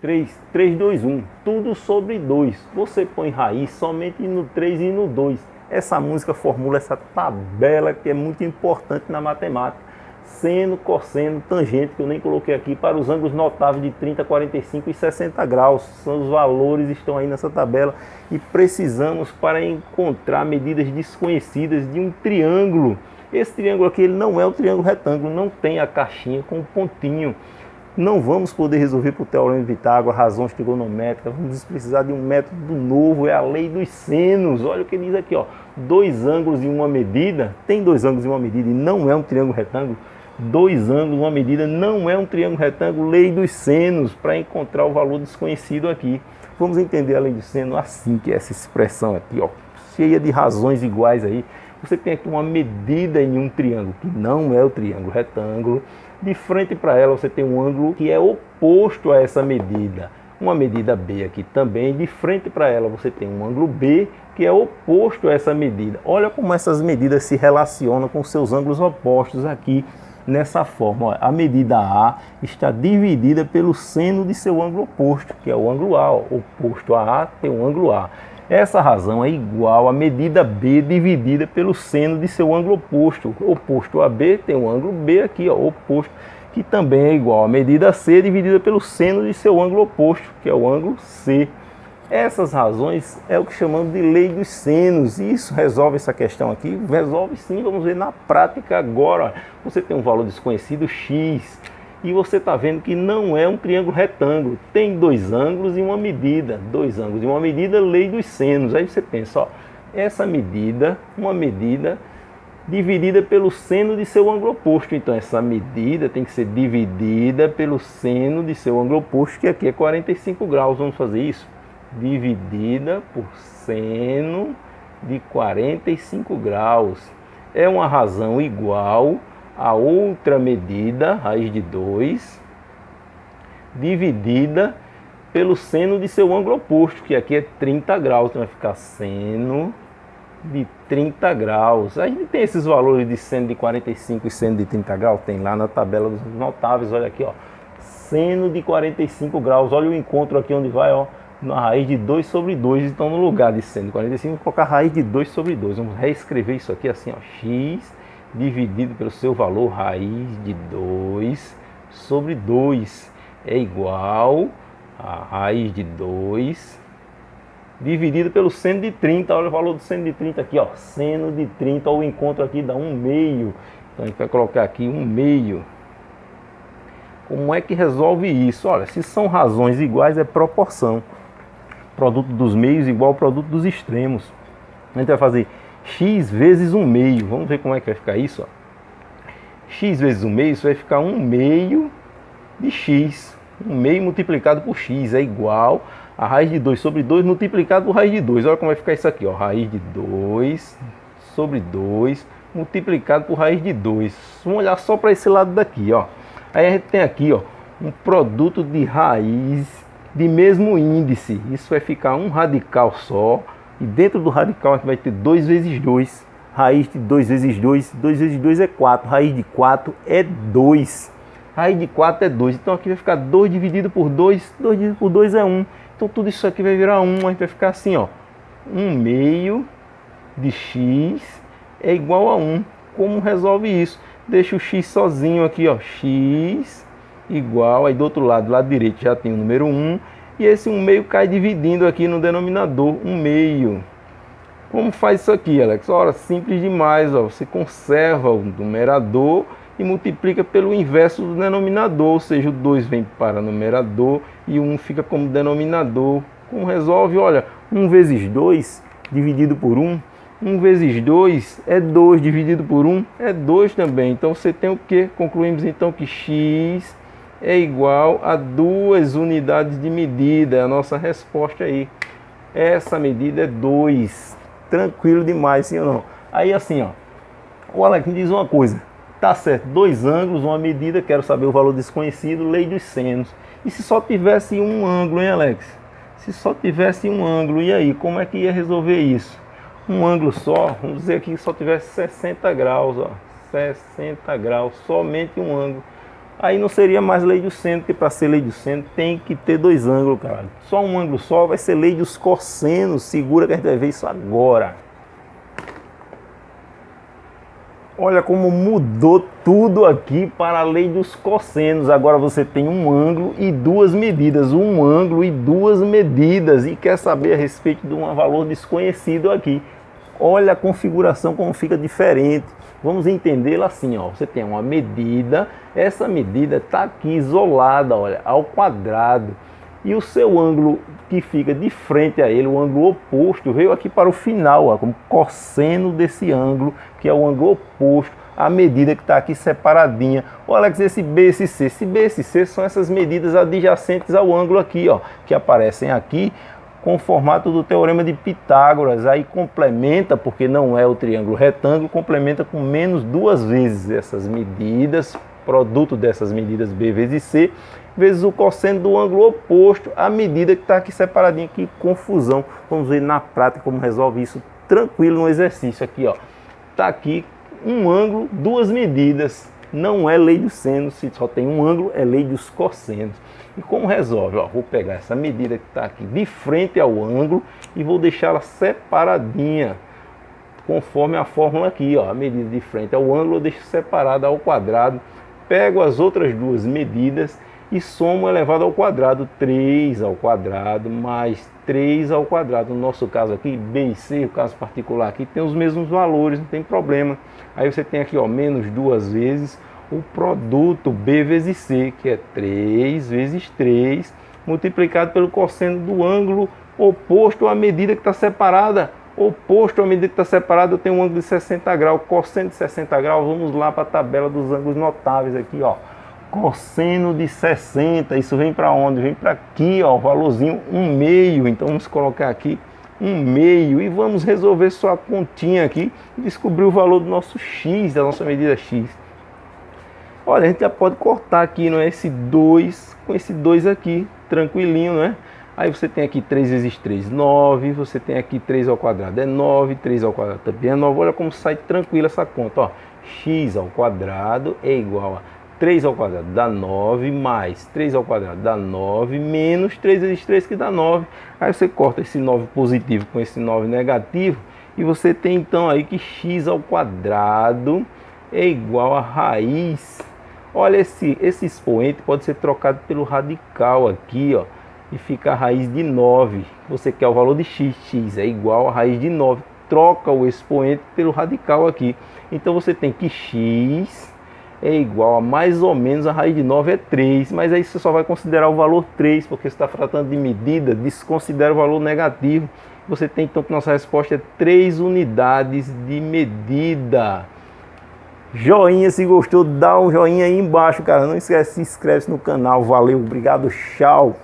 3, 3, 2, 1, tudo sobre 2. Você põe raiz somente no 3 e no 2. Essa música formula essa tabela que é muito importante na matemática. Seno, cosseno, tangente, que eu nem coloquei aqui, para os ângulos notáveis de 30, 45 e 60 graus. São os valores, estão aí nessa tabela. E precisamos para encontrar medidas desconhecidas de um triângulo. Esse triângulo aqui ele não é um triângulo retângulo, não tem a caixinha com o pontinho. Não vamos poder resolver por teorema de Pitágoras, razões trigonométricas, vamos precisar de um método novo, é a lei dos senos. Olha o que diz aqui, ó, dois ângulos e uma medida, tem dois ângulos e uma medida e não é um triângulo retângulo. Dois ângulos e uma medida não é um triângulo retângulo, lei dos senos, para encontrar o valor desconhecido aqui. Vamos entender a lei dos senos assim, que é essa expressão aqui, ó, cheia de razões iguais aí. Você tem aqui uma medida em um triângulo, que não é o triângulo retângulo. De frente para ela você tem um ângulo que é oposto a essa medida. Uma medida B aqui também. De frente para ela você tem um ângulo B que é oposto a essa medida. Olha como essas medidas se relacionam com seus ângulos opostos aqui nessa forma. Olha, a medida A está dividida pelo seno de seu ângulo oposto, que é o ângulo A. Ó. Oposto a A tem um ângulo A. Essa razão é igual à medida B dividida pelo seno de seu ângulo oposto. Oposto a B tem um ângulo B aqui, ó, oposto, que também é igual à medida C dividida pelo seno de seu ângulo oposto, que é o ângulo C. Essas razões é o que chamamos de lei dos senos. E isso resolve essa questão aqui? Resolve sim, vamos ver na prática agora. Você tem um valor desconhecido, x. E você está vendo que não é um triângulo retângulo, tem dois ângulos e uma medida. Dois ângulos e uma medida, lei dos senos. Aí você pensa, ó, essa medida, uma medida dividida pelo seno de seu ângulo oposto. Então essa medida tem que ser dividida pelo seno de seu ângulo oposto, que aqui é 45 graus. Vamos fazer isso? Dividida por seno de 45 graus. É uma razão igual a outra medida, raiz de 2, dividida pelo seno de seu ângulo oposto, que aqui é 30 graus, então vai ficar seno de 30 graus. A gente tem esses valores de seno de 45 e seno de 30 graus, tem lá na tabela dos notáveis, olha aqui, ó, seno de 45 graus, olha o encontro aqui onde vai, ó, na raiz de 2 sobre 2, então no lugar de seno de 45, vou colocar raiz de 2 sobre 2, vamos reescrever isso aqui assim, ó, x dividido pelo seu valor, raiz de 2 sobre 2 é igual a raiz de 2 dividido pelo seno de 30. Olha o valor do seno de 30 aqui, ó, seno de 30, o encontro aqui dá 1/2. Então a gente vai colocar aqui 1/2. Como é que resolve isso? Olha, se são razões iguais é proporção. Produto dos meios igual ao produto dos extremos. A gente vai fazer x vezes 1/2. Vamos ver como é que vai ficar isso, ó. X vezes 1/2, isso vai ficar 1/2 de x. 1/2 multiplicado por x é igual a raiz de 2 sobre 2 multiplicado por raiz de 2. Olha como vai ficar isso aqui, ó. Raiz de 2 sobre 2 multiplicado por raiz de 2. Vamos olhar só para esse lado daqui, ó. Aí a gente tem aqui, ó, um produto de raiz de mesmo índice. Isso vai ficar um radical só. E dentro do radical a gente vai ter 2 vezes 2. Raiz de 2 vezes 2. 2 vezes 2 é 4. Raiz de 4 é 2. Raiz de 4 é 2. Então aqui vai ficar 2 dividido por 2. 2 dividido por 2 é 1. Então tudo isso aqui vai virar 1. A gente vai ficar assim, ó. 1/2 de x é igual a 1. Como resolve isso? Deixa o x sozinho aqui, ó. X igual. Aí do outro lado, lado direito, já tem o número 1. E esse 1/2 cai dividindo aqui no denominador, 1/2. Como faz isso aqui, Alex? Ora, simples demais, ó. Você conserva o numerador e multiplica pelo inverso do denominador, ou seja, o 2 vem para o numerador e o 1 fica como denominador. Como resolve? Olha, 1 vezes 2 dividido por 1. 1 vezes 2 é 2, dividido por 1 é 2 também. Então você tem o quê? Concluímos então que x é igual a 2 unidades de medida. É a nossa resposta aí. Essa medida é 2. Tranquilo demais, sim ou não? Aí assim, ó. O Alex me diz uma coisa. Tá certo, dois ângulos, uma medida, quero saber o valor desconhecido, lei dos senos. E se só tivesse um ângulo, hein, Alex? Se só tivesse um ângulo, e aí, como é que ia resolver isso? Um ângulo só, vamos dizer aqui que só tivesse 60 graus, ó. 60 graus, somente um ângulo. Aí não seria mais lei do seno, porque para ser lei do seno tem que ter dois ângulos, cara. Só um ângulo só vai ser lei dos cossenos. Segura que a gente vai ver isso agora. Olha como mudou tudo aqui para a lei dos cossenos. Agora você tem um ângulo e duas medidas. Um ângulo e duas medidas. E quer saber a respeito de um valor desconhecido aqui. Olha a configuração como fica diferente. Vamos entendê-la assim, ó. Você tem uma medida, essa medida está aqui isolada, olha, ao quadrado. E o seu ângulo que fica de frente a ele, o ângulo oposto, veio aqui para o final, ó, como cosseno desse ângulo, que é o ângulo oposto à medida que está aqui separadinha. Olha, Alex, esse B, esse C. Esse B, esse C são essas medidas adjacentes ao ângulo aqui, ó, que aparecem aqui com o formato do teorema de Pitágoras. Aí complementa, porque não é o triângulo retângulo, complementa com menos duas vezes essas medidas, produto dessas medidas B vezes C, vezes o cosseno do ângulo oposto à medida que está aqui separadinho. Que confusão. Vamos ver na prática como resolve isso tranquilo no exercício aqui, ó. Está aqui um ângulo, duas medidas. Não é lei do seno, se só tem um ângulo, é lei dos cossenos. E como resolve? Ó, vou pegar essa medida que está aqui de frente ao ângulo e vou deixá-la separadinha, conforme a fórmula aqui, ó. A medida de frente ao ângulo eu deixo separada ao quadrado. Pego as outras duas medidas e somo elevado ao quadrado. 3 ao quadrado mais 3 ao quadrado. No nosso caso aqui, B e C, o caso particular aqui, tem os mesmos valores, não tem problema. Aí você tem aqui, ó, menos duas vezes o produto B vezes C, que é 3 vezes 3, multiplicado pelo cosseno do ângulo oposto à medida que está separada. Oposto à medida que está separada, eu tenho um ângulo de 60 graus. Cosseno de 60 graus, vamos lá para a tabela dos ângulos notáveis aqui, ó. Cosseno de 60, isso vem para onde? Vem para aqui, ó, o valorzinho 1/2. Então vamos colocar aqui 1/2 e vamos resolver só a continha aqui e descobrir o valor do nosso x, da nossa medida x. Olha, a gente já pode cortar aqui, não é? Esse 2 com esse 2 aqui, tranquilinho, não é? Aí você tem aqui 3 vezes 3, 9. Você tem aqui 3 ao quadrado, é 9. 3 ao quadrado também é 9. Olha como sai tranquila essa conta, ó. X ao quadrado é igual a 3 ao quadrado dá 9, mais 3 ao quadrado dá 9, menos 3 vezes 3 que dá 9. Aí você corta esse 9 positivo com esse 9 negativo. E você tem então aí que x ao quadrado é igual a raiz. Olha, esse expoente pode ser trocado pelo radical aqui, ó, e fica a raiz de 9. Você quer o valor de x, x é igual a raiz de 9. Troca o expoente pelo radical aqui. Então você tem que x é igual a mais ou menos a raiz de 9 é 3. Mas aí você só vai considerar o valor 3, porque você está tratando de medida, desconsidera o valor negativo. Você tem então que nossa resposta é 3 unidades de medida. Joinha se gostou, dá um joinha aí embaixo, cara. Não esquece, se inscreve no canal. Valeu, obrigado, tchau.